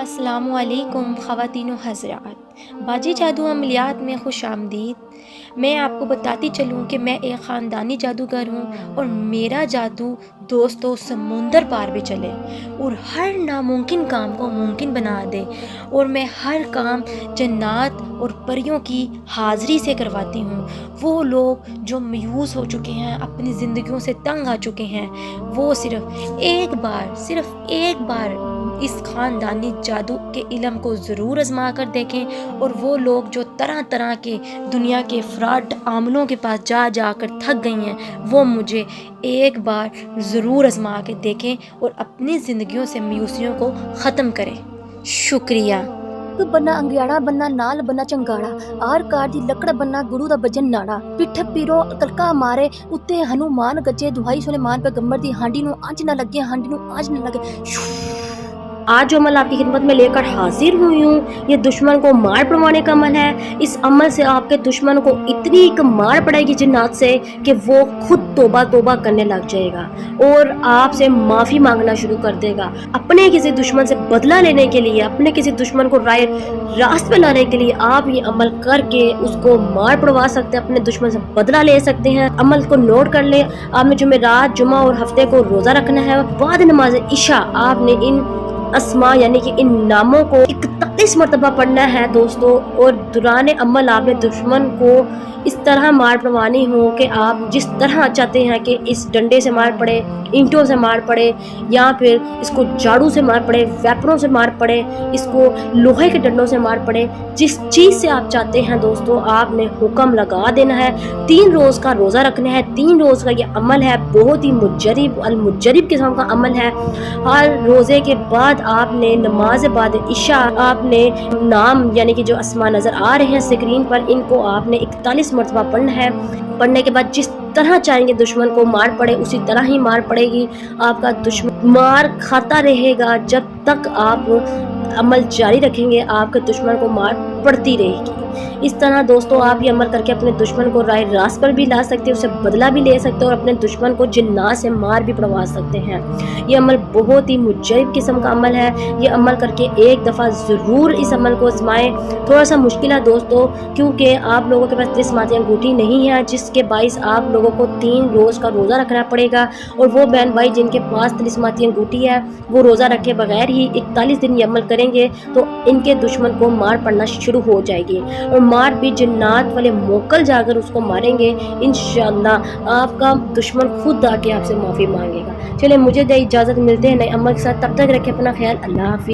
السلام علیکم خواتین و حضرات، باجی جادو عملیات میں خوش آمدید۔ میں آپ کو بتاتی چلوں کہ میں ایک خاندانی جادوگر ہوں اور میرا جادو دوستوں سمندر پار بھی چلے اور ہر ناممکن کام کو ممکن بنا دے، اور میں ہر کام جنات اور پریوں کی حاضری سے کرواتی ہوں۔ وہ لوگ جو مایوس ہو چکے ہیں، اپنی زندگیوں سے تنگ آ چکے ہیں، وہ صرف ایک بار اس خاندانی جادو کے علم کو ضرور آزما کر دیکھیں، اور وہ لوگ جو طرح طرح کے دنیا کے فراڈ عاملوں کے پاس جا کر تھک گئی ہیں، وہ مجھے ایک بار ضرور آزما کے دیکھیں اور اپنی زندگیوں سے مایوسیوں کو ختم کریں۔ شکریہ۔ بننا انگیاڑا بننا نال بننا چنگاڑا، آر کار دی لکڑ بننا گرو دا بجن ناڑا، پٹھ پیرو کلکا مارے اتے ہنومان گجے، دہائی سلیمان پیغمبر دی ہانڈی نو آنچ نہ لگے، ہانڈی نو آنچ نہ لگے۔ آج جو عمل آپ کی خدمت میں لے کر حاضر ہوئی ہوں، یہ دشمن کو مار پڑوانے کا عمل ہے۔ اس عمل سے آپ کے دشمن کو اتنی ایک مار پڑے گی جنات سے کہ وہ خود توبہ کرنے لگ جائے گا اور آپ سے معافی مانگنا شروع کر دے گا۔ اپنے کسی دشمن سے بدلہ لینے کے لیے، اپنے کسی دشمن کو راست پہ لانے کے لیے آپ یہ عمل کر کے اس کو مار پڑوا سکتے ہیں، اپنے دشمن سے بدلہ لے سکتے ہیں۔ عمل کو نوٹ کر لیں۔ آپ نے جمعرات، جمعہ اور ہفتے کو روزہ رکھنا ہے۔ بعد نماز عشاء آپ نے ان اسماء یعنی کہ ان ناموں کو 41 مرتبہ پڑھنا ہے دوستو، اور دوران عمل آپ نے دشمن کو اس طرح مار پڑوانی ہو کہ آپ جس طرح چاہتے ہیں کہ اس ڈنڈے سے مار پڑے، اینٹوں سے مار پڑے، یا پھر اس کو جھاڑو سے مار پڑے، ویپروں سے مار پڑے، اس کو لوہے کے ڈنڈوں سے مار پڑے، جس چیز سے آپ چاہتے ہیں دوستو آپ نے حکم لگا دینا ہے۔ 3 روز کا روزہ رکھنا ہے۔ 3 روز کا یہ عمل ہے، بہت ہی المجرب قسم کا عمل ہے۔ ہر روزے کے بعد آپ نے نماز بعد عشاء آپ نے نام یعنی کہ جو اسماء نظر آ رہے ہیں اسکرین پر، ان کو آپ نے 41 مرتبہ پڑھنا ہے۔ پڑھنے کے بعد جس طرح چاہیں گے دشمن کو مار پڑے اسی طرح ہی مار پڑے گی۔ آپ کا دشمن مار کھاتا رہے گا جب تک آپ عمل جاری رکھیں گے، آپ کے دشمن کو مار پڑتی رہے گی۔ اس طرح دوستو آپ یہ عمل کر کے اپنے دشمن کو راہ راست پر بھی لا سکتے ہیں، اسے بدلہ بھی لے سکتے ہیں، اور اپنے دشمن کو جنات سے مار بھی پڑوا سکتے ہیں۔ یہ عمل بہت ہی مجرب قسم کا عمل ہے۔ یہ عمل کر کے ایک دفعہ ضرور اس عمل کو آزمائیں۔ تھوڑا سا مشکل ہے دوستو، کیونکہ آپ لوگوں کے پاس طلسماتی انگوٹھی نہیں ہے، جس کے باعث آپ لوگوں کو 3 روز کا روزہ رکھنا پڑے گا، اور وہ بہن بھائی جن کے پاس طلسماتی انگوٹھی ہے وہ روزہ رکھے بغیر ہی 41 دن یہ عمل کریں گے تو ان کے دشمن کو مار پڑنا شروع ہو جائے گی، اور مار بھی جنات والے موکل جا کر اس کو ماریں گے۔ انشاءاللہ آپ کا دشمن خود آ کے آپ سے معافی مانگے گا۔ چلے مجھے دے اجازت، ملتے ہیں نئے عمل کے ساتھ، تب تک رکھیں اپنا خیال۔ اللہ حافظ۔